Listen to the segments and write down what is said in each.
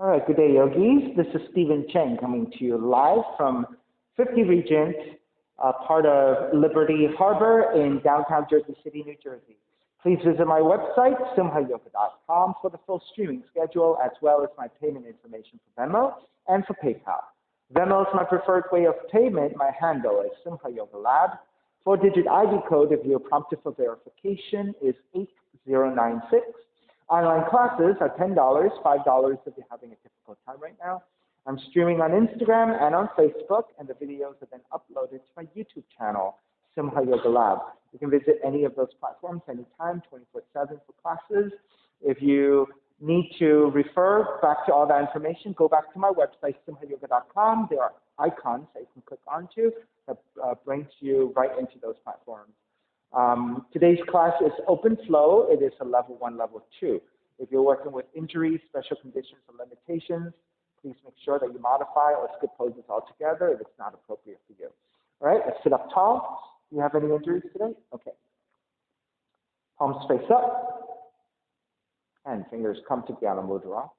All right, good day, yogis. This is Stephen Cheng coming to you live from 50 Regent, part of Liberty Harbor in downtown Jersey City, New Jersey. Please visit my website, simhayoga.com, for the full streaming schedule, as well as my payment information for Venmo and for PayPal. Venmo is my preferred way of payment. My handle is Simha Yoga Lab. 4-digit ID code, if you're prompted for verification, is 8096. Online classes are $10, $5 if you're having a difficult time right now. I'm streaming on Instagram and on Facebook, and the videos have been uploaded to my YouTube channel, Simha Yoga Lab. You can visit any of those platforms anytime, 24/7 for classes. If you need to refer back to all that information, go back to my website, simhayoga.com. There are icons that you can click onto that brings you right into those platforms. Today's class is open flow. It is a level 1, level 2. If you're working with injuries, special conditions, or limitations, please make sure that you modify or skip poses altogether if it's not appropriate for you. All right, let's sit up tall. Do you have any injuries today? Okay. Palms face up, and fingers come to Jnana Mudra.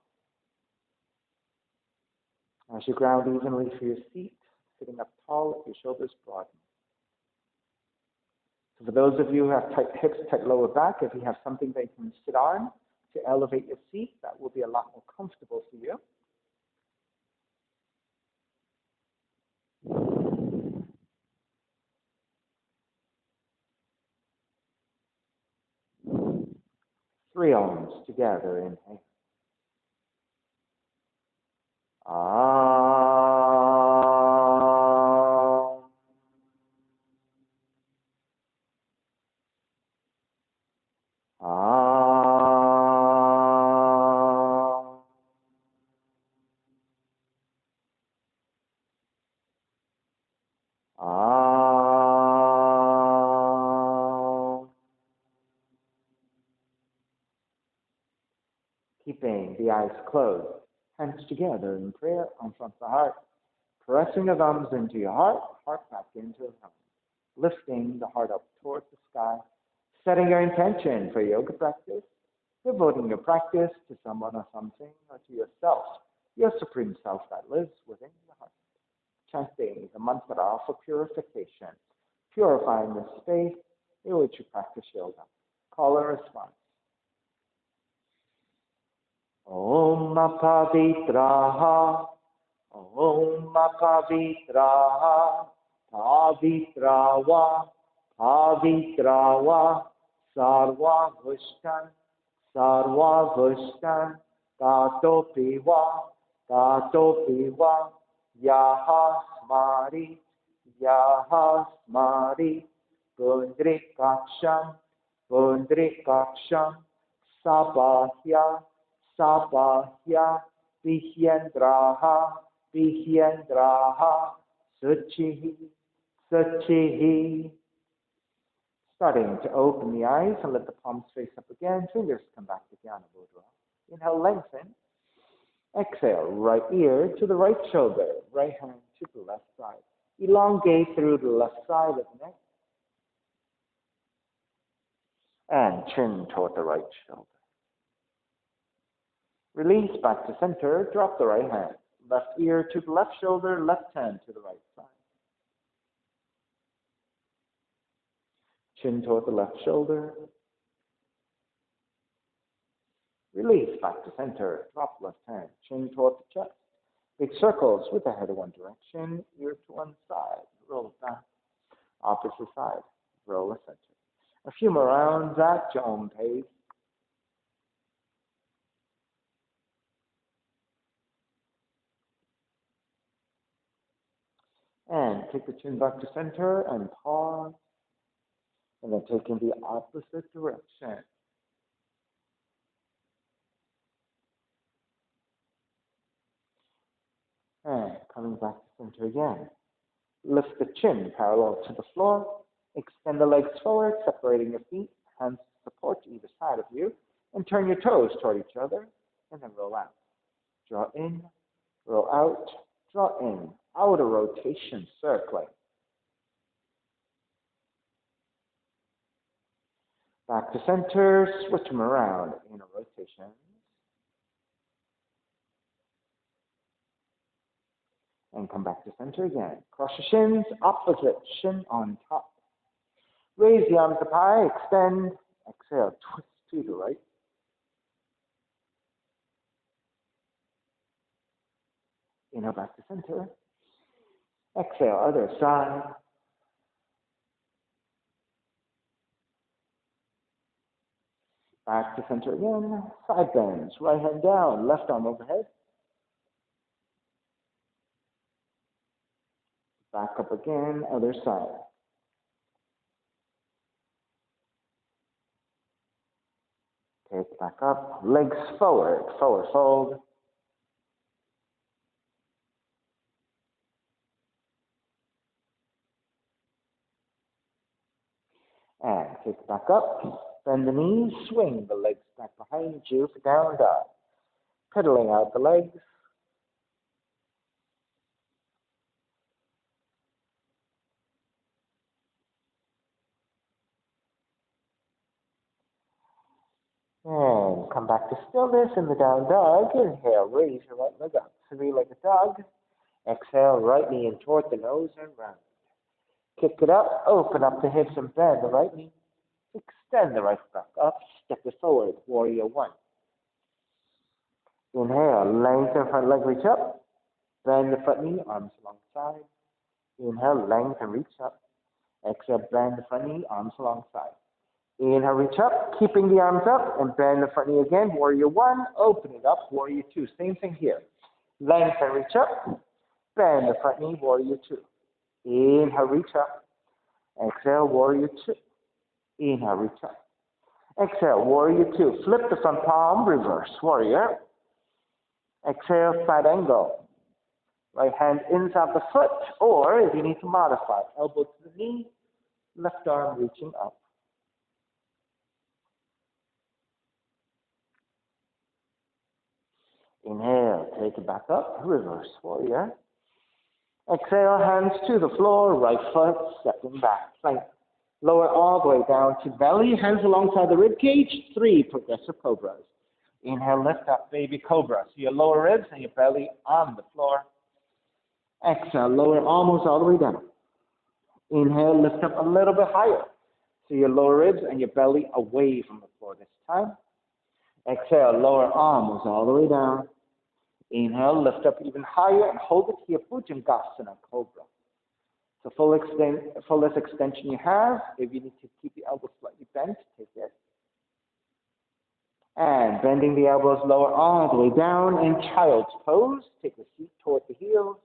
As you ground evenly for your seat, sitting up tall with your shoulders broadened. So for those of you who have tight hips, tight lower back, if you have something that you can sit on to elevate your seat, that will be a lot more comfortable for you. Three Oms together, inhale. Keeping the eyes closed, hands together in prayer on front of the heart, pressing the thumbs into your heart, heart back into the thumbs, lifting the heart up towards the sky, setting your intention for yoga practice, devoting your practice to someone or something, or to yourself, your supreme self that lives within the heart. Chanting the mantra for purification, purifying the space in which you practice yoga. Call and response. Om Pavitraha, Om Pavitraha, Pavitrawa, Pavitrawa, Sarva Vushtan, Sarva Vushtan, Tatopiwa, Tatopiwa, Yaha Smari, Yaha Smari, Pundrikaksham, Pundrikaksham, Sabahya, Sabahya, Vihyendraha, Vihyendraha, Suchihi, Suchihi. Starting to open the eyes and let the palms face up again. Fingers come back to Jnana Mudra. Inhale, lengthen. Exhale, right ear to the right shoulder, right hand to the left side. Elongate through the left side of the neck. And chin toward the right shoulder. Release back to center, drop the right hand. Left ear to the left shoulder, left hand to the right side. Chin toward the left shoulder. Release back to center, drop left hand, chin toward the chest. Big circles with the head in one direction, ear to one side, roll back. Opposite side, roll the center. A few more rounds at your own pace. And take the chin back to center and pause. And then take in the opposite direction. And coming back to center again. Lift the chin parallel to the floor. Extend the legs forward, separating your feet. Hands support either side of you. And turn your toes toward each other. And then roll out. Draw in, roll out, draw in. Outer rotation, circling. Back to center, switch them around. Inner rotation. And come back to center again. Cross your shins, opposite shin on top. Raise the arms up high, extend, exhale, twist to the right. Inhale back to center. Exhale, other side. Back to center again. Side bends, right hand down, left arm overhead. Back up again, other side. Take back up, legs forward, forward fold. And take it back up, bend the knees, swing the legs back behind you for down dog. Pedaling out the legs. And come back to stillness in the down dog. Inhale, raise your right leg up, three-legged dog. Exhale, right knee in toward the nose and round. Kick it up, open up the hips and bend the right knee. Extend the right back up, step it forward, warrior one. Inhale, lengthen front leg, reach up. Bend the front knee, arms alongside. Inhale, lengthen, reach up. Exhale, bend the front knee, arms alongside. Inhale, reach up, keeping the arms up, and bend the front knee again, warrior one. Open it up, warrior two. Same thing here. Lengthen, reach up. Bend the front knee, warrior two. Inhale, reach up. Exhale, warrior two. Inhale, reach up. Exhale, warrior two. Flip the front palm, reverse, warrior. Exhale, side angle. Right hand inside the foot, or if you need to modify, elbow to the knee, left arm reaching up. Inhale, take it back up, reverse warrior. Exhale, hands to the floor, right foot stepping back, plank. Lower all the way down to belly, hands alongside the rib cage, 3 progressive cobras. Inhale, lift up, baby cobra. So your lower ribs and your belly on the floor. Exhale, lower almost all the way down. Inhale, lift up a little bit higher. So your lower ribs and your belly away from the floor this time. Exhale, lower almost all the way down. Inhale, lift up even higher and hold it here, Bhujangasana, Cobra. So fullest extension you have. If you need to keep the elbows slightly bent, take it. And bending the elbows lower all the way down in child's pose. Take the feet toward the heels.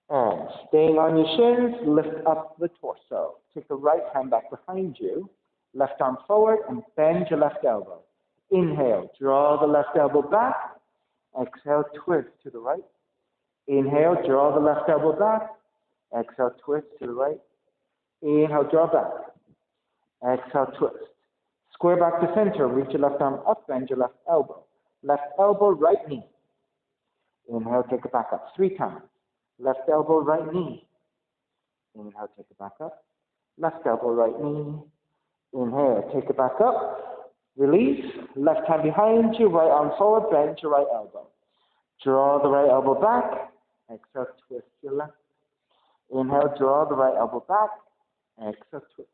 And staying on your shins, lift up the torso. Take the right hand back behind you. Left arm forward and bend your left elbow. Inhale, draw the left elbow back. Exhale, twist to the right. Inhale, draw the left elbow back. Exhale, twist to the right. Inhale, draw back. Exhale, twist. Square back to center. Reach your left arm up, bend your left elbow. Left elbow, right knee. Inhale, take it back up 3 times. Left elbow, right knee. Inhale, take it back up. Left elbow, right knee. Inhale, take it back up. Release. Left hand behind you, right arm forward, bend your right elbow. Draw the right elbow back. Exhale, twist your left. Inhale, draw the right elbow back. Exhale, twist.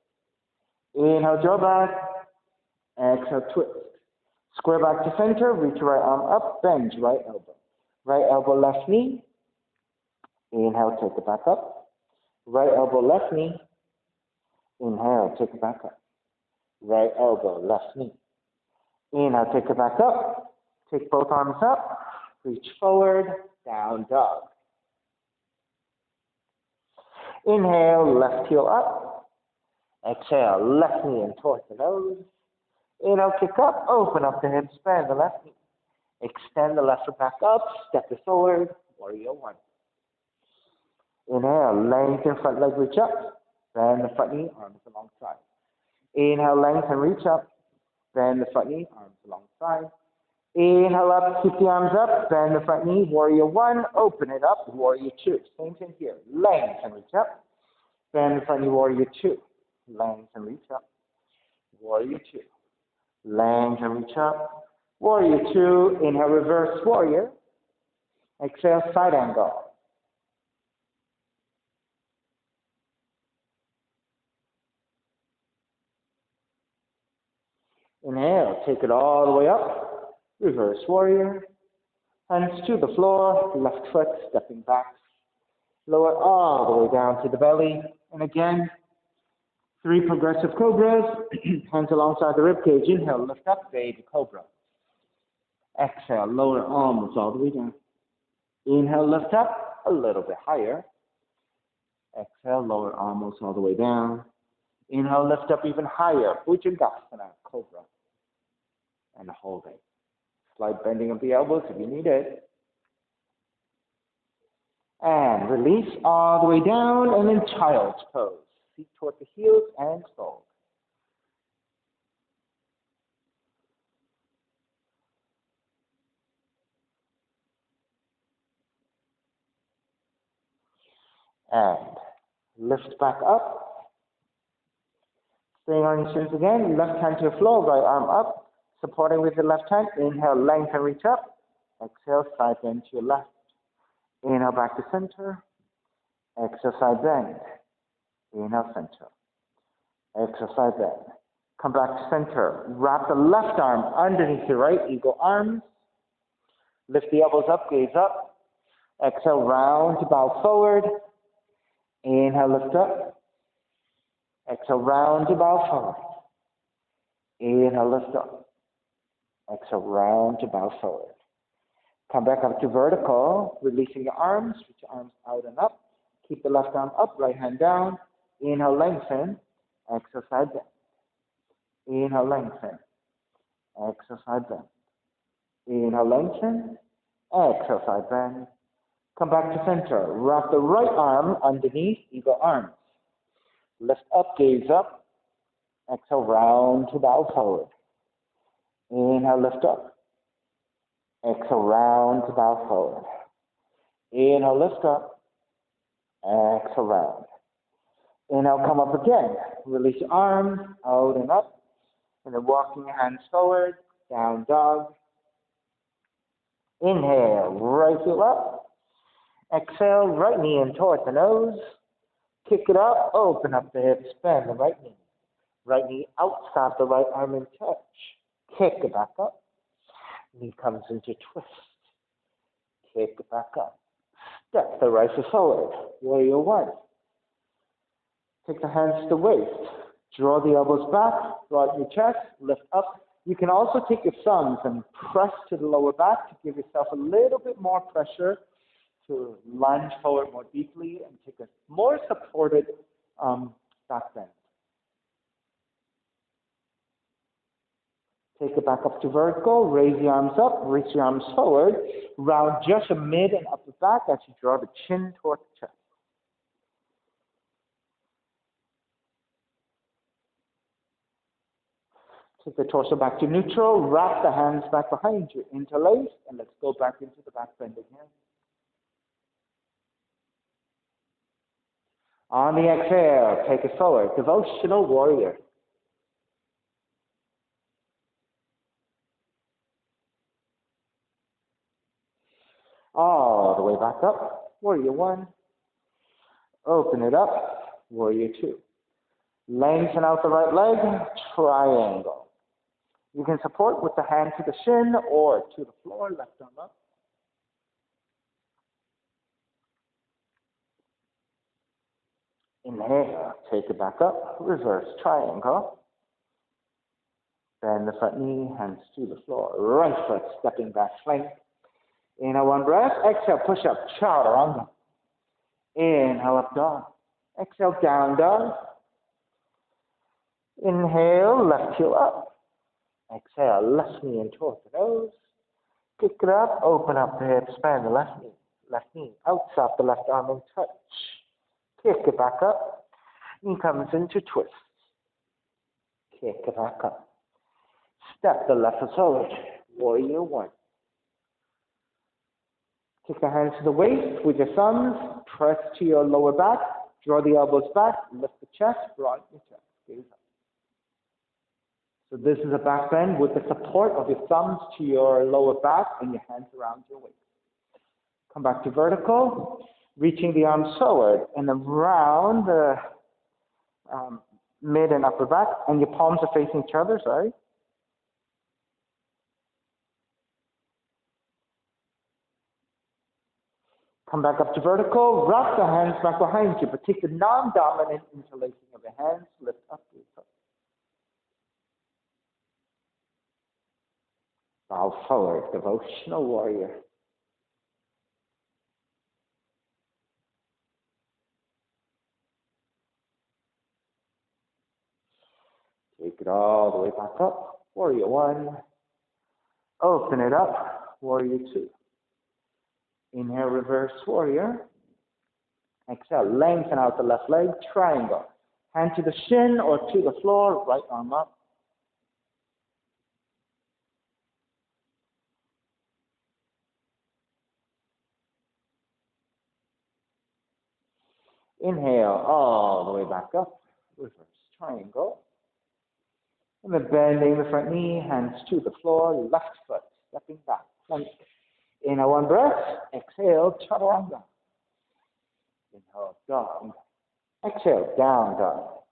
Inhale, draw back. Exhale, twist. Square back to center, reach your right arm up, bend your right elbow. Right elbow, left knee. Inhale, take it back up. Right elbow, left knee. Inhale, take it back up. Right elbow, left knee. Inhale, take it back up. Take both arms up. Reach forward, down dog. Inhale, left heel up. Exhale, left knee in towards the nose. Inhale, kick up, open up the hips, bend the left knee. Extend the left foot back up, step it forward, warrior one. Inhale, lengthen front leg, reach up. Bend the front knee, arms alongside. Inhale, lengthen, reach up. Bend the front knee, arms alongside. Inhale up, keep the arms up. Bend the front knee, warrior one. Open it up, warrior two. Same thing here. Lengthen, reach up. Bend the front knee, warrior two. Lengthen, reach up. Warrior two. Lengthen, reach up. Warrior Two, inhale, reverse warrior. Exhale, side angle. Inhale, take it all the way up. Reverse warrior. Hands to the floor, left foot stepping back. Lower all the way down to the belly. And again, 3 progressive cobras. Hands alongside the rib cage. Inhale, lift up, baby cobra. Exhale, lower arms all the way down. Inhale, lift up a little bit higher. Exhale, lower arms all the way down. Inhale, lift up even higher. Bhujangasana, cobra. And hold it. Slight bending of the elbows if you need it. And release all the way down and in child's pose. Feet toward the heels and fold. And lift back up. Staying on your shins again. Left hand to the floor, right arm up. Supporting with the left hand. Inhale, lengthen, reach up. Exhale, side bend to your left. Inhale, back to center. Exhale, side bend. Inhale, center. Exhale, side bend. Come back to center. Wrap the left arm underneath your right. Eagle arms. Lift the elbows up, gaze up. Exhale, round to bow forward. Inhale, lift up. Exhale, round to bow forward. Inhale, lift up. Exhale, round to bow forward. Come back up to vertical, releasing your arms. Reach your arms out and up. Keep the left arm up, right hand down. Inhale, lengthen. Exhale, side bend. Inhale, lengthen. Exhale, side bend. Inhale, lengthen. Exhale, side bend. Come back to center. Wrap the right arm underneath, eagle arms. Lift up, gaze up. Exhale, round to bow forward. Inhale, lift up. Exhale, round to bow forward. Inhale, lift up. Exhale, round. Inhale, come up again. Release your arms, out and up. And then walking your hands forward, down dog. Inhale, right heel up. Exhale, right knee in toward the nose. Kick it up, open up the hips, bend the right knee. Right knee outside the right arm in touch. Kick it back up. Knee comes into twist. Kick it back up. Step the right foot forward. Warrior One. Take the hands to the waist. Draw the elbows back. Draw out your chest. Lift up. You can also take your thumbs and press to the lower back to give yourself a little bit more pressure to lunge forward more deeply and take a more supported back bend. Take it back up to vertical, raise the arms up, reach the arms forward, round just your mid and upper back as you draw the chin toward the chest. Take the torso back to neutral, wrap the hands back behind you, interlace, and let's go back into the back bend again. On the exhale, take it forward, devotional warrior. All the way back up, warrior one. Open it up, warrior two. Lengthen out the right leg, triangle. You can support with the hand to the shin or to the floor, left arm up. Inhale, take it back up, reverse triangle. Bend the front knee, hands to the floor. Right foot stepping back, flank. Inhale, one breath. Exhale, push up, chaturanga. Inhale, up dog. Exhale, down dog. Inhale, left heel up. Exhale, left knee in toward the nose. Kick it up, open up the hips, bend the left knee. Left knee outside the left arm in touch. Kick it back up. Knee comes into twist. Kick it back up. Step the left foot forward. Warrior one. Take the hands to the waist with your thumbs. Press to your lower back. Draw the elbows back. Lift the chest. Broaden your chest. Gaze up. So this is a back bend with the support of your thumbs to your lower back and your hands around your waist. Come back to vertical, reaching the arms forward and around the mid and upper back, and your palms are facing each other, sorry. Come back up to vertical, wrap the hands back behind you, but take the non-dominant interlacing of the hands, lift up your toes. Bow forward, devotional warrior. Take it all the way back up, warrior one. Open it up, warrior two. Inhale, reverse warrior. Exhale, lengthen out the left leg, triangle. Hand to the shin or to the floor, right arm up. Inhale, all the way back up, reverse triangle. And then bending the front knee, hands to the floor, left foot, stepping back, plank. Inhale, one breath. Exhale, chaturanga. Inhale, dog. Exhale, down dog.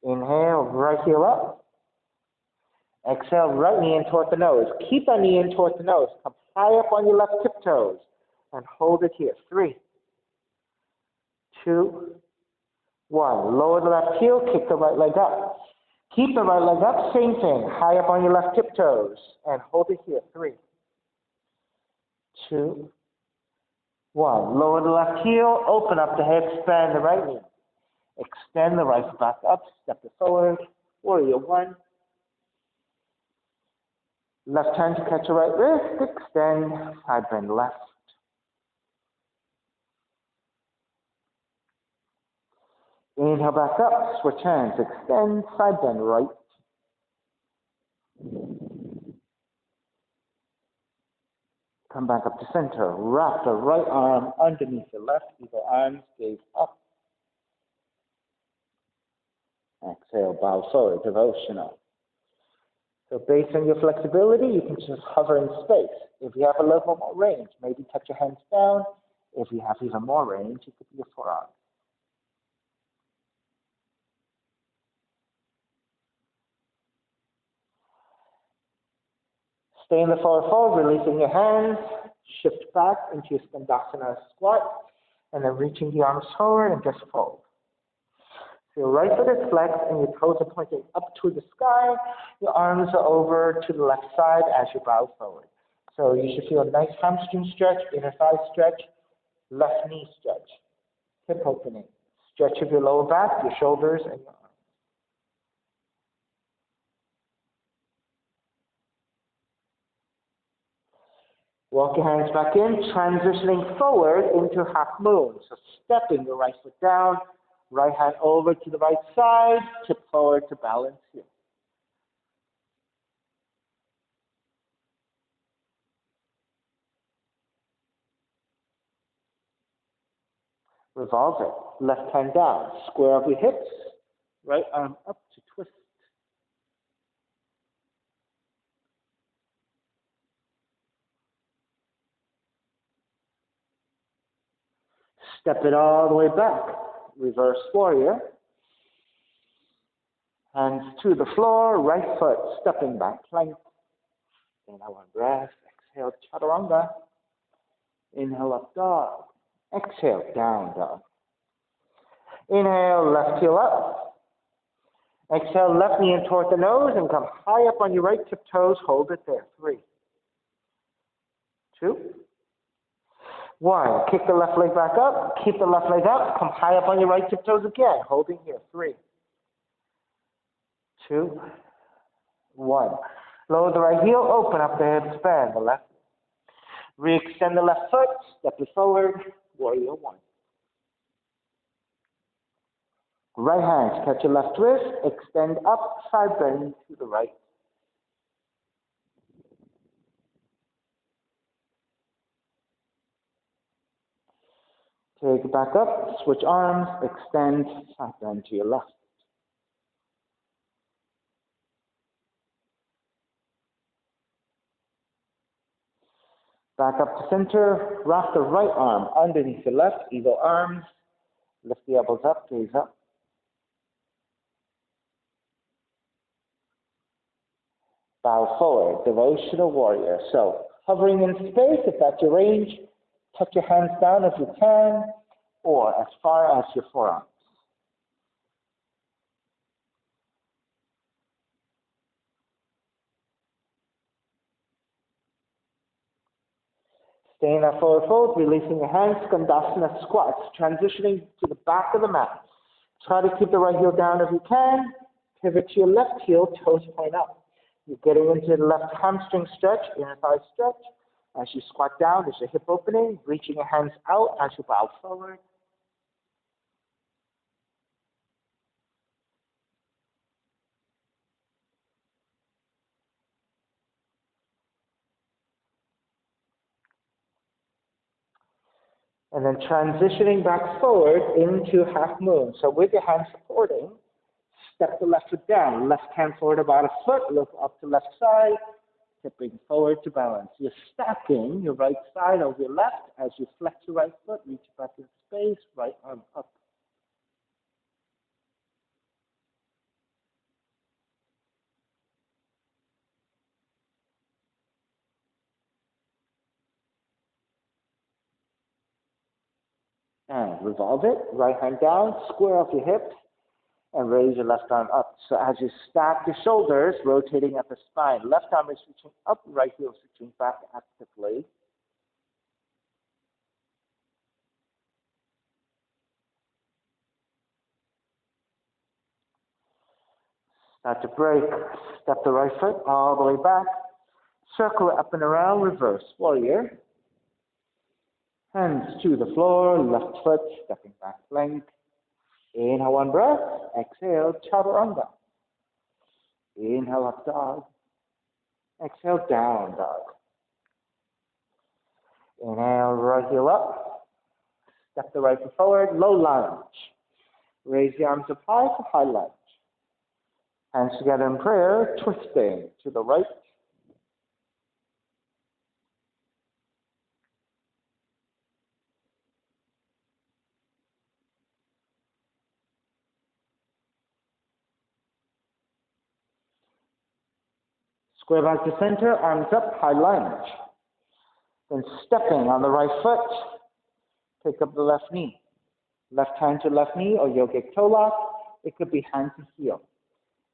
Inhale, right heel up. Exhale, right knee in toward the nose. Keep that knee in toward the nose. Come high up on your left tiptoes and hold it here. 3, 2, 1. Lower the left heel, kick the right leg up. Keep the right leg up, same thing. High up on your left tiptoes and hold it here. 3, 2, 1. Lower the left heel, open up the hips, bend the right knee. Extend the right foot back up, step it forward. Warrior one. Left hand to catch the right wrist, extend, side bend left. Inhale back up, switch hands, extend, side bend right. Come back up to center, wrap the right arm underneath the left, either arms gaze up. Exhale, bow forward, devotional. So based on your flexibility, you can just hover in space. If you have a little more range, maybe touch your hands down. If you have even more range, it could be your forearm. Stay in the forward fold, releasing your hands. Shift back into your Skandasana squat, and then reaching the arms forward and just fold. So your right foot is flexed and your toes are pointing up to the sky. Your arms are over to the left side as you bow forward. So you should feel a nice hamstring stretch, inner thigh stretch, left knee stretch, hip opening, stretch of your lower back, your shoulders, and your arms. Walk your hands back in, transitioning forward into half moon. So stepping your right foot down, right hand over to the right side, tip forward to balance here. Revolve it. Left hand down. Square up your hips. Right arm up to twist. Step it all the way back. Reverse warrior. Hands to the floor. Right foot stepping back. Plank. Inhale, one breath. Exhale, chaturanga. Inhale, up dog. Exhale, down dog. Inhale, left heel up. Exhale, left knee in toward the nose and come high up on your right tiptoes. Hold it there. 3, 2, 1. Kick the left leg back up. Keep the left leg up. Come high up on your right tiptoes again. Holding here. 3, 2, 1. Lower the right heel. Open up the hips. Bend the left. Re-extend the left foot. Step it forward. Warrior one. Right hand, catch your left wrist, extend up, side bend to the right. Take it back up, switch arms, extend, side bend to your left. Back up to center. Wrap the right arm underneath the left, eagle arms. Lift the elbows up, gaze up. Bow forward, devotional warrior. So, hovering in space, if that's your range, tuck your hands down if you can, or as far as your forearms. Stay in that forward fold, releasing your hands, Skandasana squats, transitioning to the back of the mat. Try to keep the right heel down if you can. Pivot to your left heel, toes point up. You're getting into the left hamstring stretch, inner thigh stretch. As you squat down, there's a hip opening, reaching your hands out as you bow forward. And then transitioning back forward into half moon. So with your hands supporting, step the left foot down. Left hand forward about a foot, look up to left side, tipping forward to balance. You're stacking your right side over your left as you flex your right foot, reach back into space, right arm up. And revolve it, right hand down, square off your hips, and raise your left arm up. So as you stack your shoulders, rotating at the spine, left arm is reaching up, right heel is reaching back actively. Start to break, step the right foot all the way back, circle it up and around, reverse warrior. Hands to the floor, left foot stepping back plank. Inhale one breath, exhale chaturanga. Inhale up dog, exhale down dog. Inhale right heel up, step the right foot forward, low lunge. Raise the arms up high for high lunge. Hands together in prayer, twisting to the right. Square back to center, arms up, high lunge. Then stepping on the right foot, pick up the left knee. Left hand to left knee or yogic toe lock. It could be hand to heel.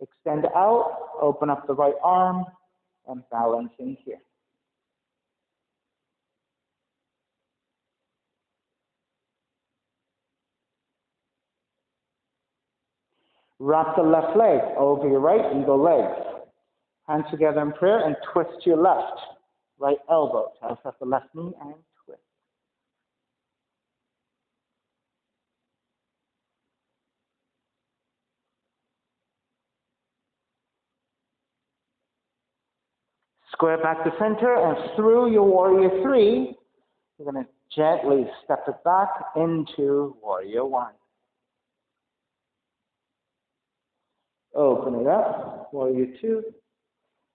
Extend out, open up the right arm, and balance in here. Wrap the left leg over your right, eagle legs. Hands together in prayer and twist to your left. Right elbow, toss up the left knee and twist. Square back to center and through your warrior three, you're going to gently step it back into warrior one. Open it up, warrior two.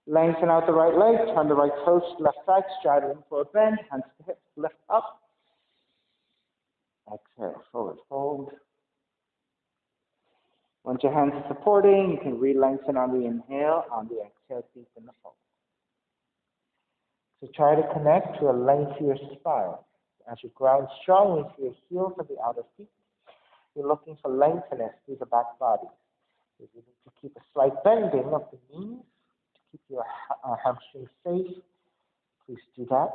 Lengthen out the right leg, turn the right toes to left side, straddling for a bend, hands to hips, lift up. Exhale, forward fold. Once your hands are supporting, you can re-lengthen on the inhale, on the exhale, deepen the fold. So try to connect to a lengthier spine. As you ground strongly to your heel for the outer feet, you're looking for lengthiness through the back body. If you need to keep a slight bending of the knees to keep your hamstrings safe, please do that.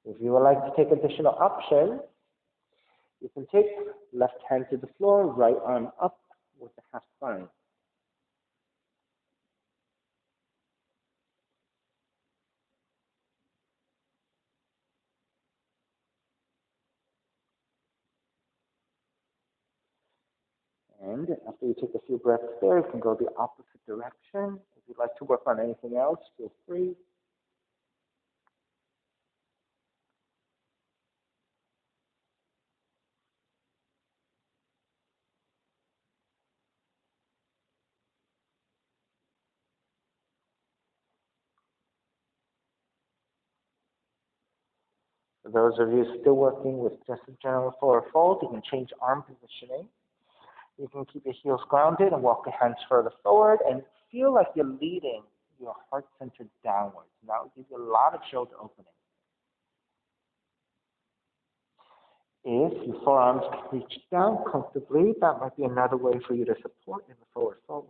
If you would like to take additional options, you can take left hand to the floor, right arm up with the half spine. And after you take a few breaths there, you can go the opposite direction. If you'd like to work on anything else, feel free. For those of you still working with just a general forward fold, you can change arm positioning. You can keep your heels grounded and walk your hands further forward and feel like you're leading your heart center downwards. And that will give you a lot of shoulder opening. If your forearms can reach down comfortably, that might be another way for you to support in the forward fold.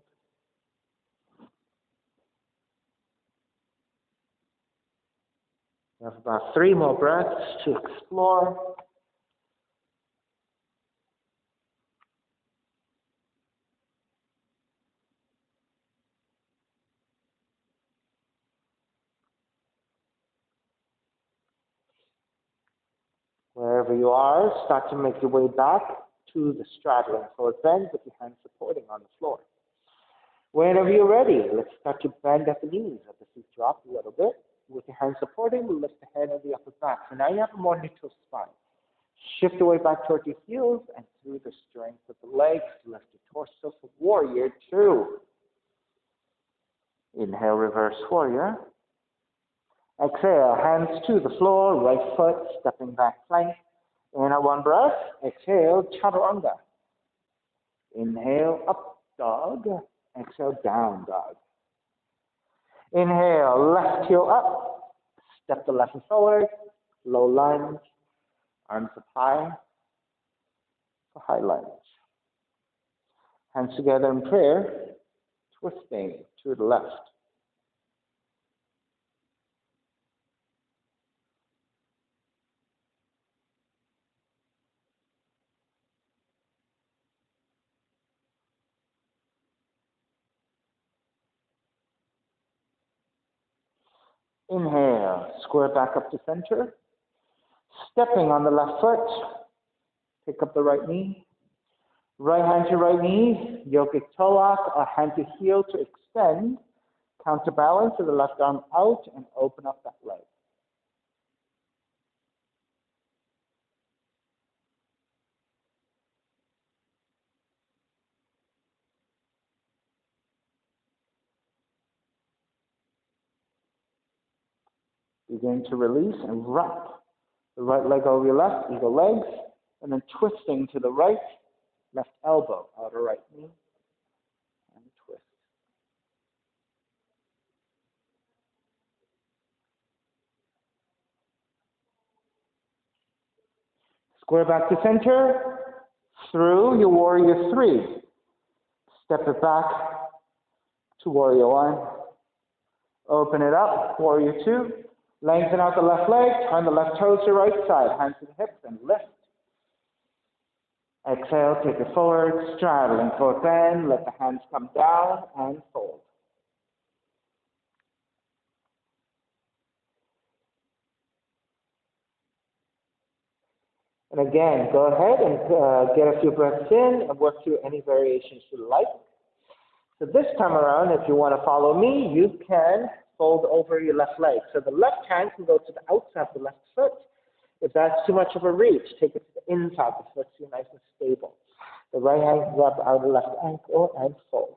You have about 3 more breaths to explore. Wherever you are, start to make your way back to the straddling forward bend with your hands supporting on the floor. Whenever you're ready, let's start to bend at the knees. Let the feet drop a little bit. With your hands supporting, we lift the head and the upper back. So now you have a more neutral spine. Shift the weight back toward your heels and through the strength of the legs, lift your torso for Warrior Two. Inhale, reverse warrior. Exhale, hands to the floor, right foot, stepping back plank. Inhale, 1 breath. Exhale, chaturanga. Inhale, up dog. Exhale, down dog. Inhale, left heel up. Step the left foot forward. Low lunge. Arms up high for high lunge. Hands together in prayer, twisting to the left. Inhale, square back up to center. Stepping on the left foot, pick up the right knee. Right hand to right knee, yogic toe lock, or hand to heel to extend. Counterbalance with the left arm out and open up that leg. Begin to release and wrap the right leg over your left, eagle legs, and then twisting to the right, left elbow, outer right knee, and twist. Square back to center, through your Warrior Three. Step it back to Warrior One. Open it up, Warrior Two. Lengthen out the left leg, turn the left toes to right side, hands to the hips, and lift. Exhale, take it forward, straddling forward bend, let the hands come down and fold. And again, go ahead and get a few breaths in and work through any variations you like. So this time around, if you want to follow me, you can fold over your left leg. So the left hand can go to the outside of the left foot. If that's too much of a reach, take it to the inside of the foot so you're nice and stable. The right hand can go up out of the left ankle and fold,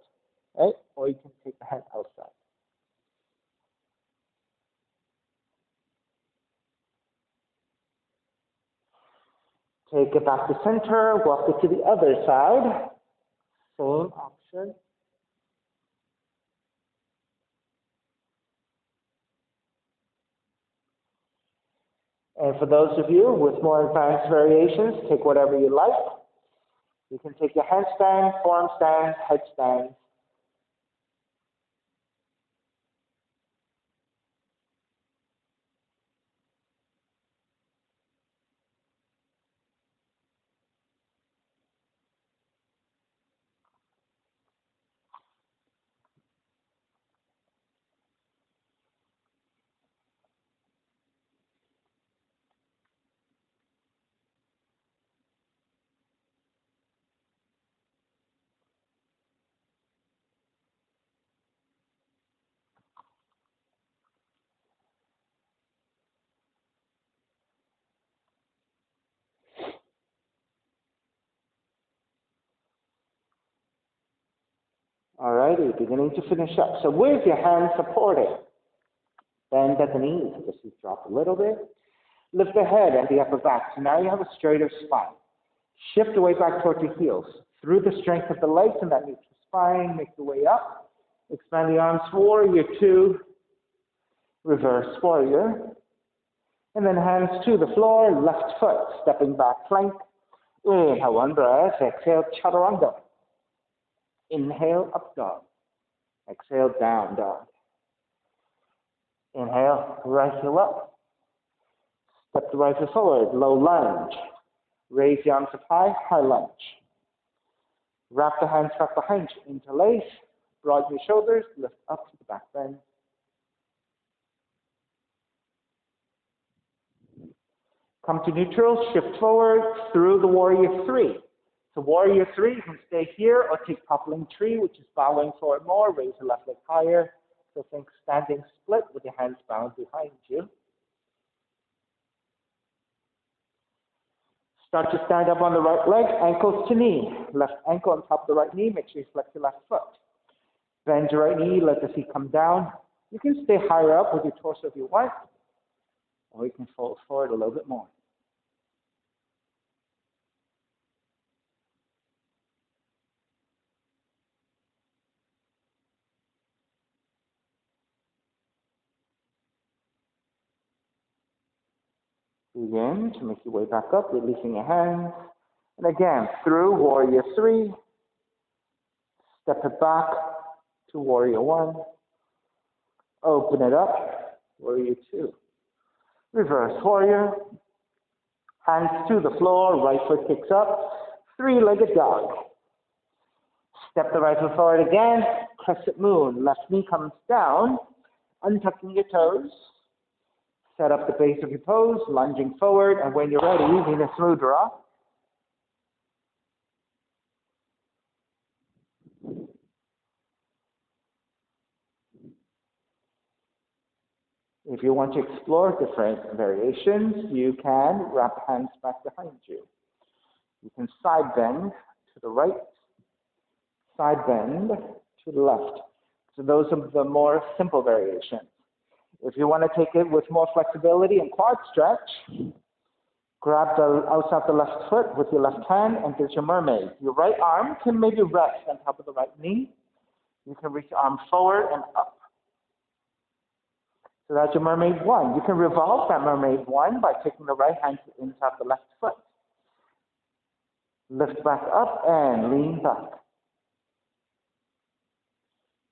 right? Or you can take the hand outside. Take it back to center, walk it to the other side. Same option. And for those of you with more advanced variations, take whatever you like. You can take your handstand, forearm stand, headstand. All righty, beginning to finish up. So with your hands supported, bend at the knees, the feet drop a little bit. Lift the head and the upper back. So now you have a straighter spine. Shift away back towards your heels. Through the strength of the legs and that neutral spine, make the way up. Expand the arms, warrior two, reverse warrior. And then hands to the floor, left foot, stepping back plank. Inhale, one breath. Exhale, chaturanga. Inhale, up dog. Exhale, down dog. Inhale, right heel up. Step the right foot forward, low lunge. Raise the arms up high, high lunge. Wrap the hands back behind you, interlace. Broaden your shoulders, lift up to the back bend. Come to neutral, shift forward through the warrior three. So warrior three, you can stay here or take toppling tree, which is bowing forward more, raise the left leg higher. So think standing split with your hands bound behind you. Start to stand up on the right leg, ankles to knee. Left ankle on top of the right knee, make sure you flex your left foot. Bend your right knee, let the feet come down. You can stay higher up with your torso if you want, or you can fold forward a little bit more. Begin to make your way back up, releasing your hands. And again, through warrior three, step it back to warrior one. Open it up, warrior two. Reverse warrior. Hands to the floor, right foot kicks up. Three-legged dog. Step the right foot forward again. Crescent moon. Left knee comes down. Untucking your toes. Set up the base of your pose, lunging forward. And when you're ready, Venus Mudra. If you want to explore different variations, you can wrap hands back behind you. You can side bend to the right, side bend to the left. So those are the more simple variations. If you want to take it with more flexibility and quad stretch, grab the outside the left foot with your left hand and there's your mermaid. Your right arm can maybe rest on top of the right knee. You can reach your arm forward and up. So that's your mermaid one. You can revolve that mermaid one by taking the right hand inside the left foot. Lift back up and lean back.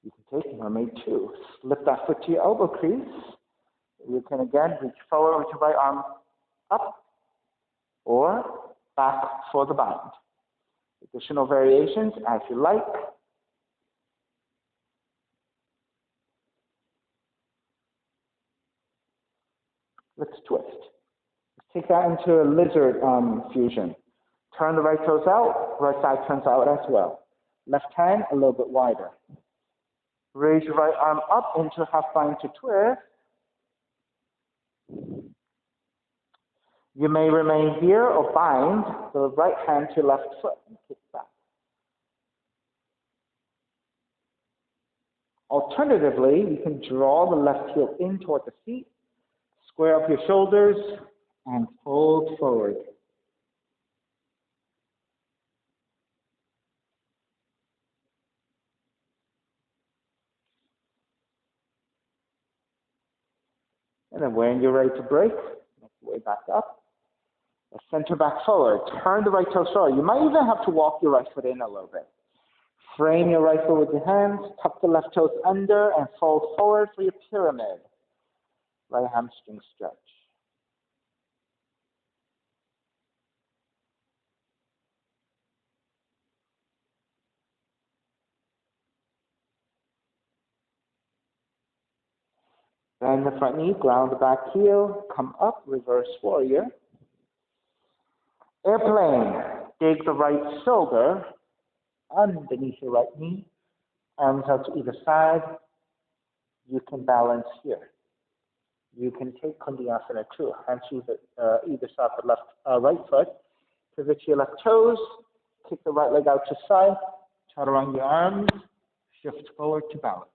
You can take mermaid two. Slip that foot to your elbow crease. You can again reach forward with your right arm up or back for the bind. Additional variations as you like. Let's twist. Let's take that into a lizard fusion. Turn the right toes out, right side turns out as well. Left hand a little bit wider. Raise your right arm up into half bind to twist. You may remain here or bind the right hand to left foot and kick back. Alternatively, you can draw the left heel in toward the feet, square up your shoulders, and fold forward. And then when you're ready to break, make your way back up. Center back forward. Turn the right toe forward. You might even have to walk your right foot in a little bit. Frame your right foot with your hands. Tuck the left toes under and fold forward for your pyramid. Right hamstring stretch. Bend the front knee, ground the back heel, come up, reverse warrior. Airplane, dig the right shoulder underneath your right knee, arms out to either side. You can balance here. You can take Kundiyasana too, hands either side of the right foot, pivot your left toes, kick the right leg out to side, chaturanga your arms, shift forward to balance.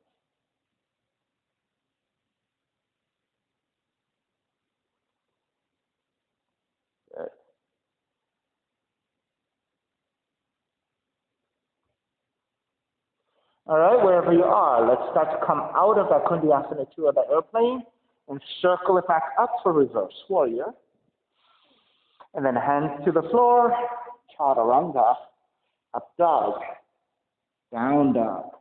All right, wherever you are, let's start to come out of that Kundiyasana 2 or the airplane and circle it back up for reverse warrior. And then hands to the floor, chaturanga, up dog, down dog.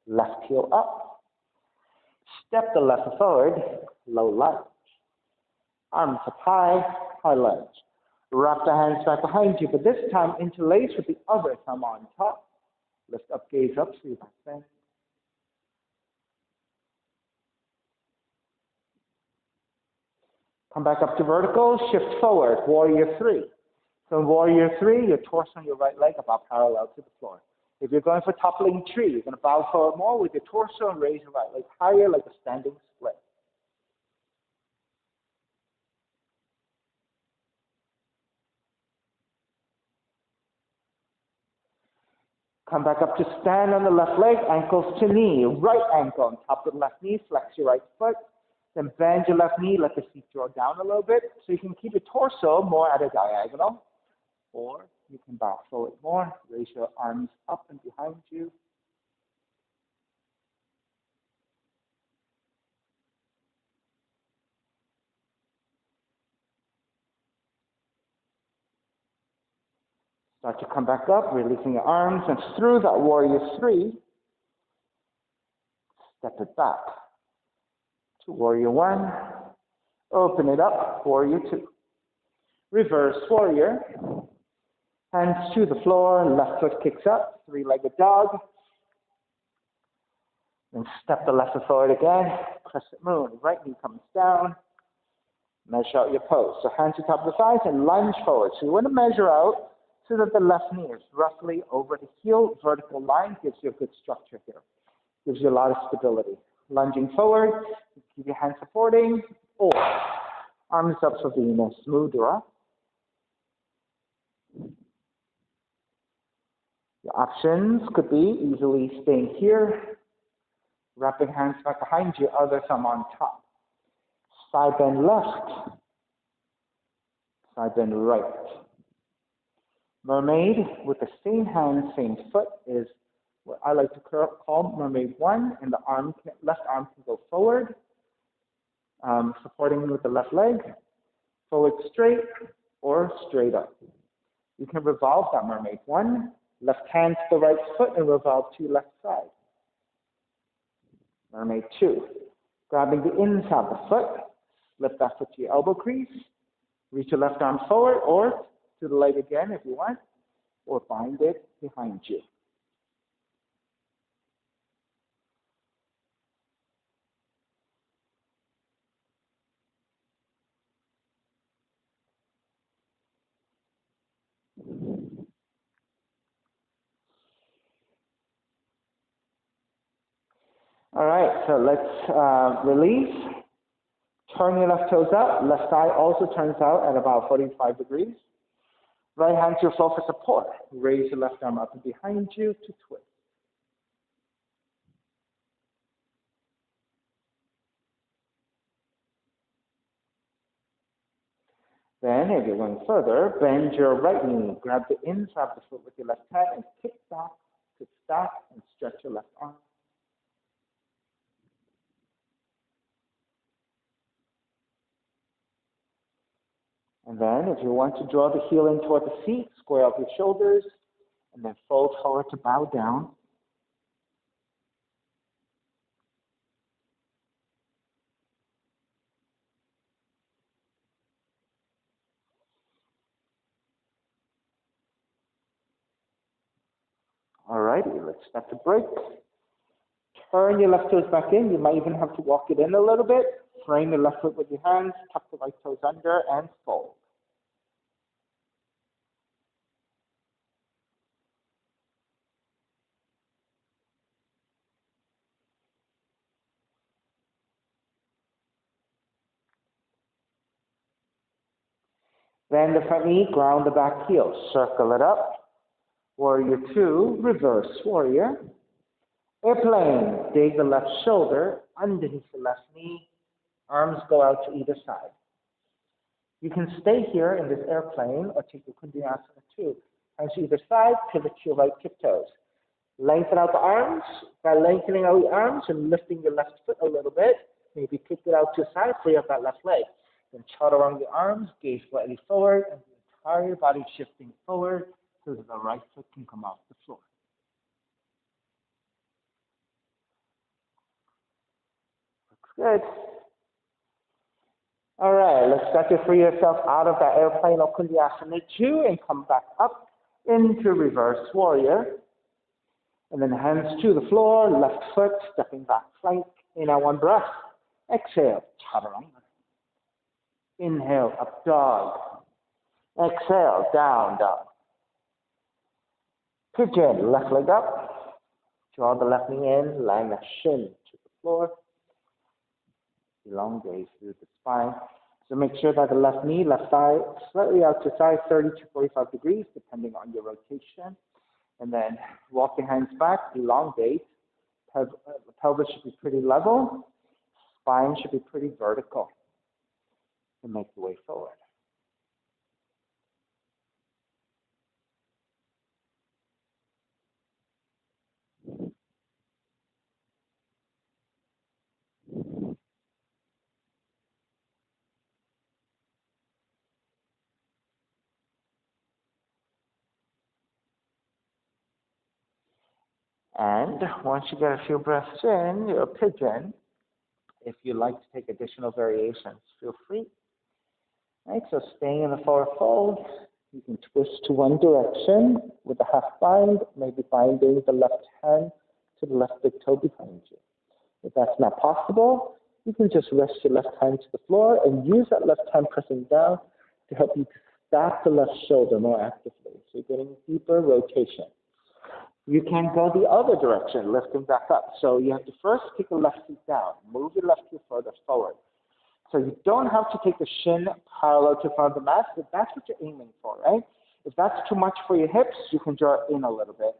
Left heel up. Step the left forward, low lunge. Arms up high, high lunge. Wrap the hands back behind you, but this time interlace with the other thumb on top. Lift up, gaze up, so you back bend. Come back up to vertical, shift forward, warrior 3. So in warrior 3, your torso on your right leg about parallel to the floor. If you're going for toppling tree, you're going to bow forward more with your torso and raise your right leg higher like a standing split. Come back up to stand on the left leg, ankles to knee. Right ankle on top of the left knee, flex your right foot. Then bend your left knee, let the feet draw down a little bit so you can keep your torso more at a diagonal. Or you can bow forward more, raise your arms up and behind you. Start to come back up, releasing your arms, and through that warrior 3, step it back to warrior 1. Open it up, warrior 2. Reverse warrior. Hands to the floor, left foot kicks up, 3-legged dog. Then step the left foot forward again, crescent moon. Right knee comes down. Measure out your pose. So hands to top of the thighs and lunge forward. So you want to measure out so that the left knee is roughly over the heel. Vertical line gives you a good structure here. Gives you a lot of stability. Lunging forward, keep your hands supporting, or arms up for Venus, Mudra. Your options could be easily staying here, wrapping hands back behind you, other thumb on top. Side bend left, side bend right. Mermaid with the same hand, same foot is what I like to call Mermaid 1, and the left arm can go forward, supporting with the left leg, forward straight or straight up. You can revolve that Mermaid 1, left hand to the right foot and revolve to left side. Mermaid 2, grabbing the inside of the foot, slip that foot to your elbow crease, reach your left arm forward or to the leg again if you want, or bind it behind you. All right, so let's release. Turn your left toes up. Left thigh also turns out at about 45 degrees. Right hand to your floor for support. Raise your left arm up and behind you to twist. Then, if you're going further, bend your right knee. Grab the inside of the foot with your left hand and kick back, and stretch your left arm. And then, if you want to draw the heel in toward the seat, square up your shoulders, and then fold forward to bow down. All righty, let's start to break. Turn your left toes back in. You might even have to walk it in a little bit. Frame your left foot with your hands, tuck the right toes under, and fold. Then the front knee, ground the back heel. Circle it up. Warrior 2, reverse warrior. Airplane, dig the left shoulder underneath the left knee. Arms go out to either side. You can stay here in this airplane or take the Kundiasana too. Hands to either side, pivot to your right tiptoes. Lengthen out the arms. By lengthening out the arms and lifting your left foot a little bit, maybe kick it out to the side, free up that left leg. Then trot around the arms, gaze slightly forward, and the entire body shifting forward so that the right foot can come off the floor. Looks good. All right, let's start to free yourself out of that airplane or Kundiasana 2 and come back up into reverse warrior. And then hands to the floor, left foot, stepping back, plank. In our one breath. Exhale, chaturanga. Inhale, up dog. Exhale, down dog. Pigeon, left leg up. Draw the left knee in, land the shin to the floor. Elongate through the spine. So make sure that the left knee, left thigh, slightly out to side, 30 to 45 degrees, depending on your rotation. And then walk your hands back, elongate. The pelvis should be pretty level. Spine should be pretty vertical. And make the way forward. And once you get a few breaths in, you're a pigeon. If you'd like to take additional variations, feel free. Right, so staying in the forward fold, you can twist to one direction with a half bind, maybe binding the left hand to the left big toe behind you. If that's not possible, you can just rest your left hand to the floor and use that left hand pressing down to help you to stack the left shoulder more actively. So you're getting deeper rotation. You can go the other direction, lifting back up. So you have to first kick the left feet down, move your left heel further forward. So you don't have to take the shin parallel to front of the mat, but that's what you're aiming for, right? If that's too much for your hips, you can draw it in a little bit.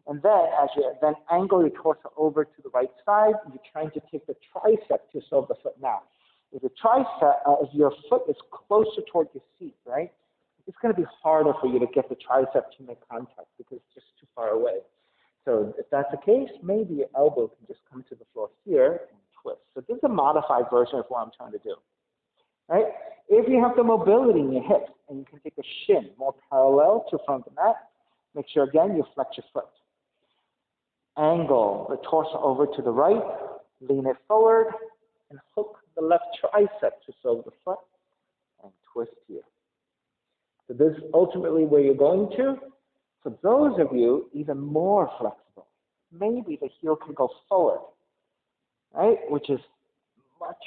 And then as you then angle your torso over to the right side, you're trying to take the tricep to solve the foot now. If the tricep, if your foot is closer toward your seat, right, it's going to be harder for you to get the tricep to make contact because it's just too far away. So if that's the case, maybe your elbow can just come to the floor here and twist. So this is a modified version of what I'm trying to do, right? If you have the mobility in your hips and you can take the shin more parallel to front of the mat, make sure again you flex your foot. Angle the torso over to the right, lean it forward, and hook the left tricep to solve the foot and twist here. So this is ultimately where you're going to. For those of you even more flexible, maybe the heel can go forward, right? Which is much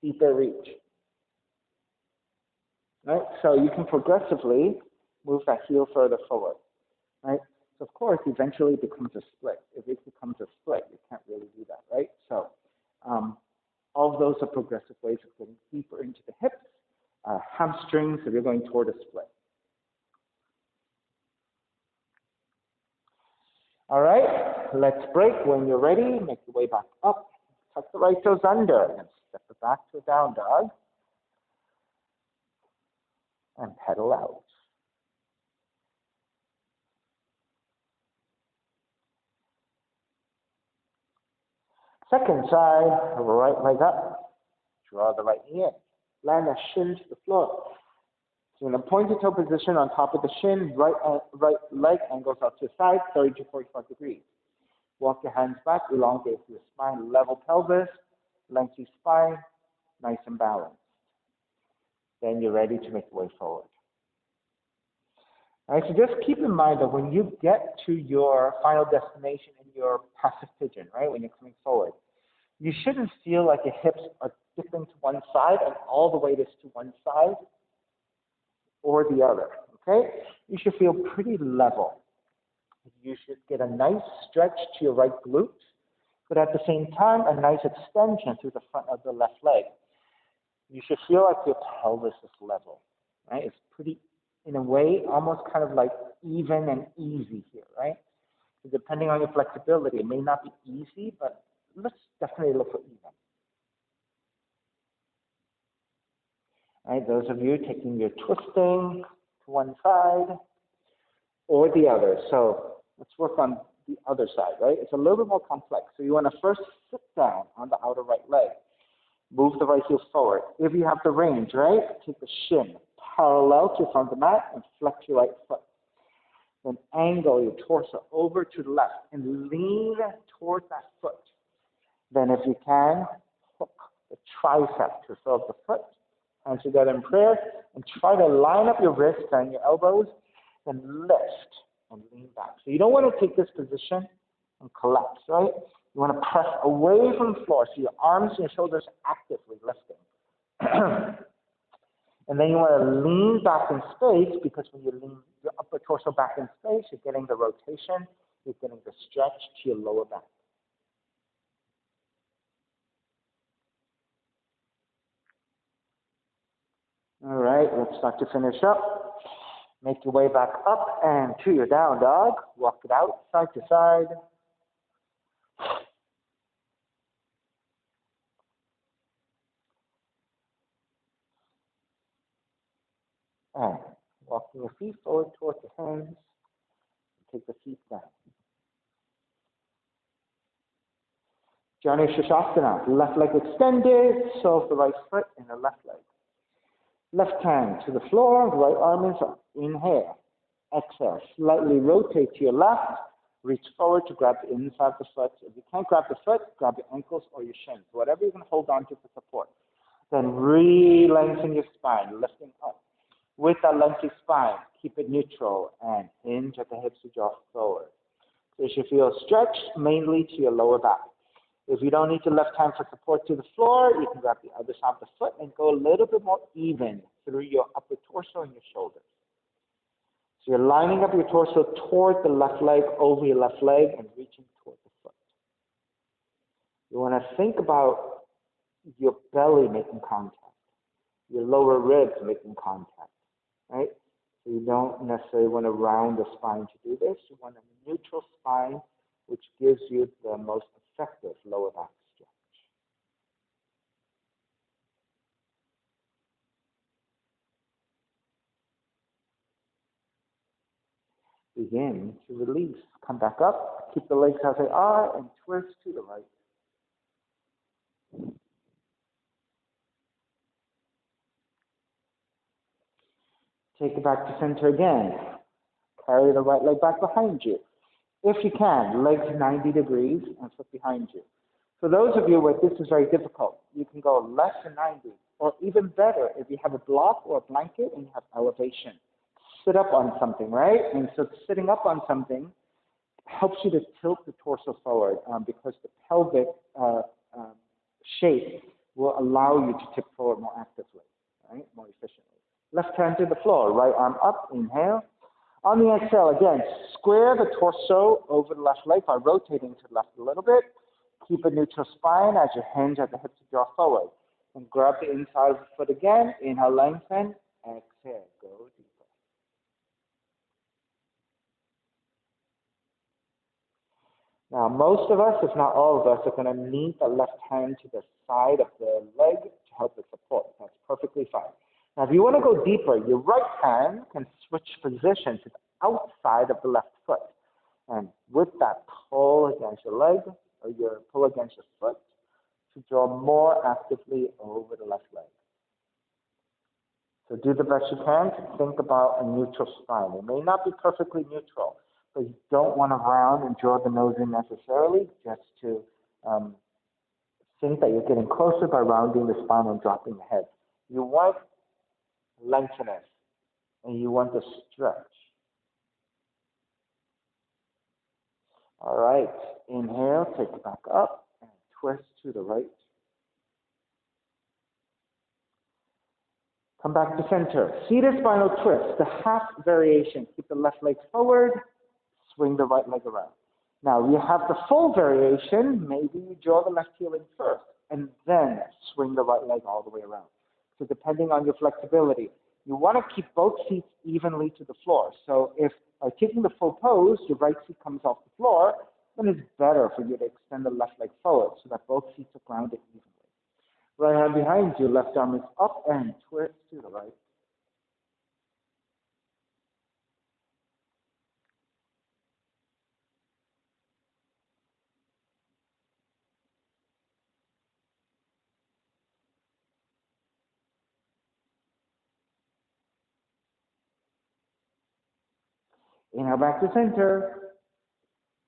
deeper reach, right? So you can progressively move that heel further forward, right? So of course, eventually it becomes a split. If it becomes a split, you can't really do that, right? So all of those are progressive ways of getting deeper into the hips, hamstrings if you're going toward a split. All right, let's break. When you're ready, make your way back up. Tuck the right toes under and step it back to a down dog. And pedal out. Second side, right leg up. Draw the right knee in. Land the shin to the floor. So in a pointed toe position on top of the shin, right leg angles out to the side, 30 to 45 degrees. Walk your hands back, elongate through the spine, level pelvis, lengthy spine, nice and balanced. Then you're ready to make your way forward. All right, so just keep in mind that when you get to your final destination in your passive pigeon, right, when you're coming forward, you shouldn't feel like your hips are dipping to one side and all the weight is to one side or the other, okay? You should feel pretty level. You should get a nice stretch to your right glute, but at the same time, a nice extension through the front of the left leg. You should feel like your pelvis is level, right? It's pretty, in a way, almost kind of like even and easy here, right? So depending on your flexibility, it may not be easy, but let's definitely look for even. Right? Those of you taking your twisting to one side or the other. So let's work on the other side, right? It's a little bit more complex. So you want to first sit down on the outer right leg. Move the right heel forward. If you have the range, right, take the shin parallel to the front of the mat and flex your right foot. Then angle your torso over to the left and lean towards that foot. Then if you can, hook the tricep to fill up the foot, hands together in prayer, and try to line up your wrists and your elbows, then lift and lean back. So you don't want to take this position and collapse, right? You want to press away from the floor so your arms and your shoulders are actively lifting. And then you want to lean back in space, because when you lean your upper torso back in space, you're getting the rotation, you're getting the stretch to your lower back. All right, let's start to finish up. Make your way back up and to your down dog. Walk it out side to side. And walking your feet forward towards the hands. Take the feet down. Janu Shastasana. Left leg extended. Sole of the right foot in the left leg. Left hand to the floor. Right arm is up. Inhale. Exhale. Slightly rotate to your left. Reach forward to grab the inside of the foot. If you can't grab the foot, grab your ankles or your shins. Whatever you can hold on to for support. Then re-lengthen your spine, lifting up. With that lengthy spine, keep it neutral and hinge at the hips to draw forward. So you should feel stretched mainly to your lower back. If you don't need your left hand for support to the floor, you can grab the other side of the foot and go a little bit more even through your upper torso and your shoulders. So you're lining up your torso toward the left leg, over your left leg, and reaching toward the foot. You want to think about your belly making contact, your lower ribs making contact, right? So you don't necessarily want to round the spine to do this. You want a neutral spine, which gives you the most effective lower back stretch. Begin to release. Come back up. Keep the legs as they are and twist to the right. Take it back to center again. Carry the right leg back behind you. If you can, legs 90 degrees and foot behind you. For those of you where this is very difficult, you can go less than 90, or even better, if you have a block or a blanket and you have elevation. Sit up on something, right? And so sitting up on something helps you to tilt the torso forward because the pelvic shape will allow you to tip forward more actively, right? More efficiently. Left hand to the floor, right arm up, inhale. On the exhale, again, square the torso over the left leg by rotating to the left a little bit. Keep a neutral spine as you hinge at the hips to draw forward. And grab the inside of the foot again. Inhale, lengthen. Exhale, go deeper. Now, most of us, if not all of us, are going to need the left hand to the side of the leg to help with support. That's perfectly fine. Now, if you want to go deeper, your right hand can switch position to the outside of the left foot. And with that, pull against your leg, or your pull against your foot, to draw more actively over the left leg. So do the best you can to think about a neutral spine. It may not be perfectly neutral, but you don't want to round and draw the nose in necessarily, just to think that you're getting closer by rounding the spine and dropping the head. You want lengthiness, and you want the stretch. All right, inhale, take it back up, and twist to the right. Come back to center. Seated spinal twist, the half variation. Keep the left leg forward, swing the right leg around. Now, you have the full variation. Maybe you draw the left heel in first, and then swing the right leg all the way around. So depending on your flexibility, you want to keep both feet evenly to the floor. So if by taking the full pose, your right feet comes off the floor, then it's better for you to extend the left leg forward so that both feet are grounded evenly. Right hand behind you, left arm is up and twist to the right. Inhale back to center.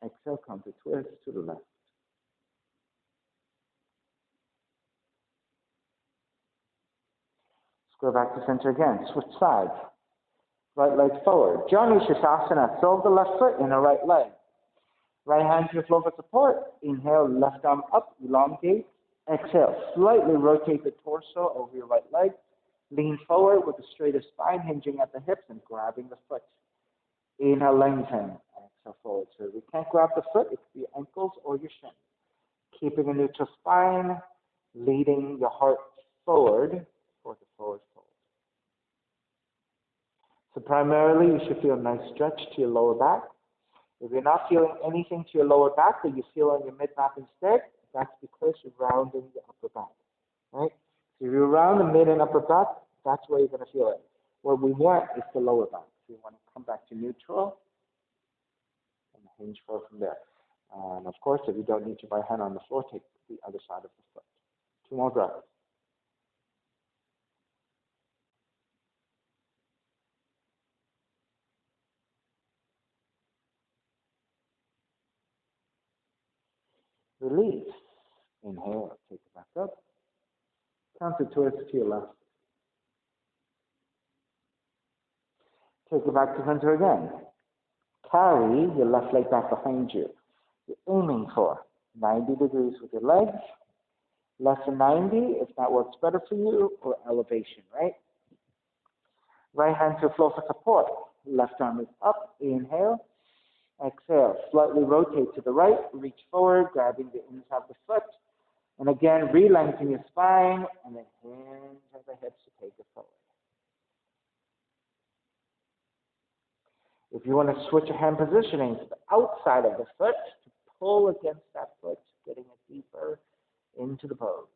Exhale, counter twist to the left. Go back to center again. Switch sides. Right leg forward. Janu Shasana. Throw the left foot in the right leg. Right hand to the floor for support. Inhale, left arm up, elongate. Exhale, slightly rotate the torso over your right leg. Lean forward with a straighter spine, hinging at the hips and grabbing the foot. Inhale, lengthen. Exhale, forward. So we can't grab the foot. It could be ankles or your shin. Keeping a neutral spine, leading your heart forward for the forward fold. So primarily, you should feel a nice stretch to your lower back. If you're not feeling anything to your lower back, but you feel on your mid-back instead, that's because you're rounding the upper back, right? So if you round the mid and upper back, that's where you're going to feel it. What we want is the lower back. So you want to come back to neutral and hinge forward from there. And of course, if you don't need your right hand on the floor, take the other side of the foot. 2 more breaths. Release. Inhale, take it back up. Counter twist to your left. Take it back to center again. Carry your left leg back behind you. You're aiming for 90 degrees with your legs. Less than 90 if that works better for you, or elevation, right? Right hand to the floor for support. Left arm is up. Inhale. Exhale. Slightly rotate to the right. Reach forward, grabbing the inside of the foot. And again, re-lengthen your spine, and then hinge at the hips to take it forward. If you want to switch your hand positioning to the outside of the foot, to pull against that foot, getting it deeper into the pose.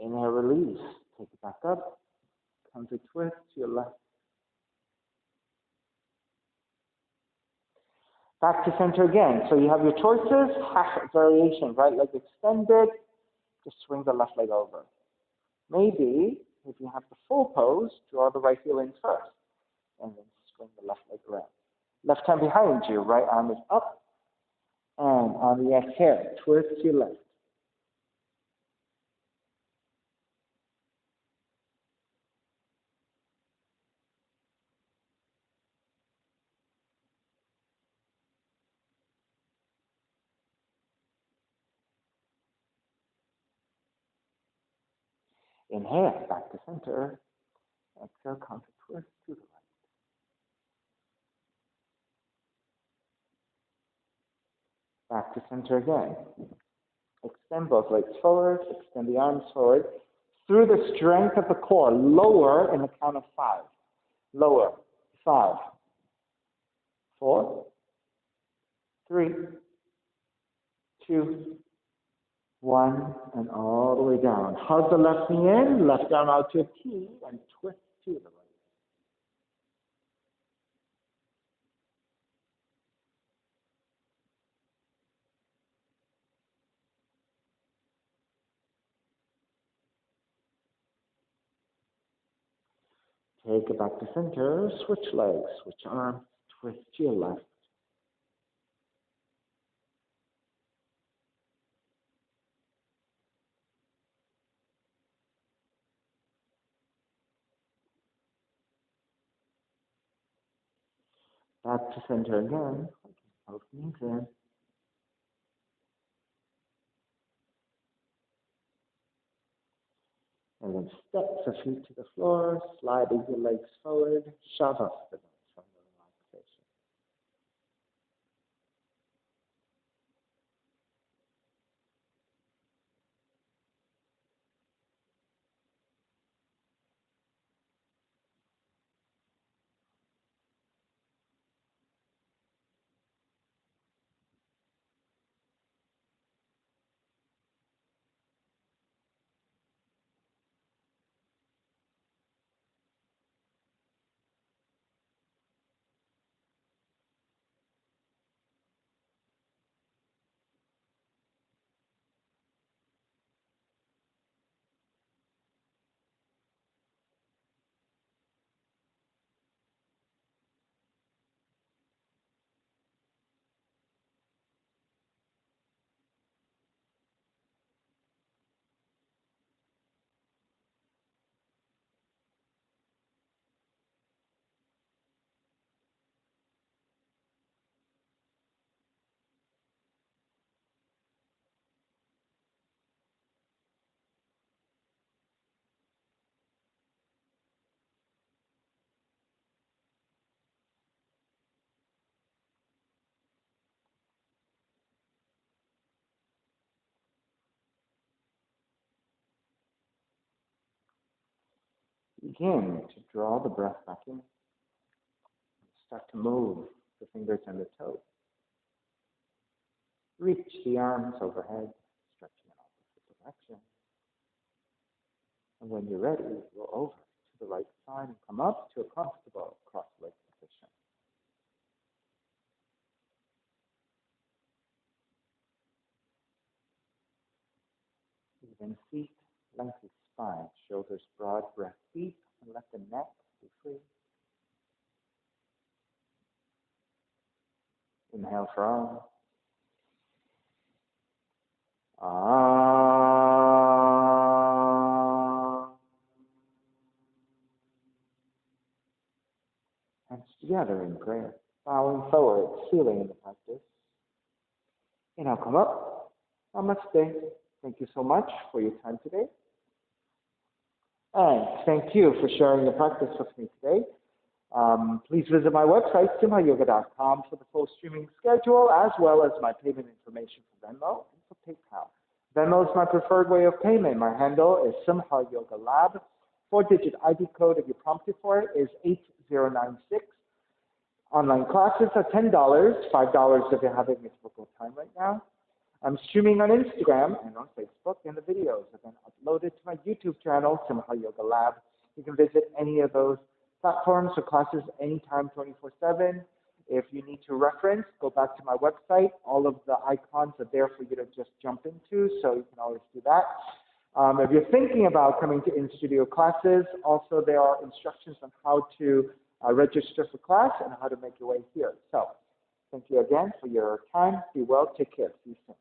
Inhale, release. Take it back up. Counter twist to your left. Back to center again. So you have your choices, half variation, right leg extended, just swing the left leg over. Maybe, if you have the full pose, draw the right heel in first, and then swing the left leg around. Left hand behind you, right arm is up, and on the exhale, twist to your left. Inhale, back to center. Exhale, counter twist to the right. Back to center again. Extend both legs forward, extend the arms forward. Through the strength of the core, lower in the count of 5. Lower. 5, 4, 3, 2, 1, and all the way down. Hug the left knee in, left arm out to a T, and twist to the right. Take it back to center, switch legs, switch arms, twist to your left. Back to center again, both knees in. And then step the feet to the floor, sliding your legs forward, shavasana from the relaxation. Begin to draw the breath back in. Start to move the fingers and the toes. Reach the arms overhead, stretching in opposite direction. And when you're ready, roll over to the right side and come up to a comfortable cross-leg position. Even feet, lengthy spine, shoulders broad, breath deep, and let the neck be free. Inhale for arms. Hands together in prayer, bowing forward, sealing in the practice. And now come up. Namaste. Thank you so much for your time today. And thank you for sharing the practice with me today. Please visit my website, simhayoga.com, for the full streaming schedule, as well as my payment information for Venmo and for PayPal. Venmo is my preferred way of payment. My handle is Simha Yoga Lab. 4-digit ID code, if you're prompted for it, is 8096. Online classes are $10, $5 if you're having a difficult time right now. I'm streaming on Instagram and on Facebook, and the videos have been uploaded to my YouTube channel, Simha Yoga Lab. You can visit any of those platforms for classes anytime, 24/7. If you need to reference, go back to my website. All of the icons are there for you to just jump into, so you can always do that. If you're thinking about coming to in-studio classes, also there are instructions on how to register for class and how to make your way here. So thank you again for your time. Be well. Take care. See you soon.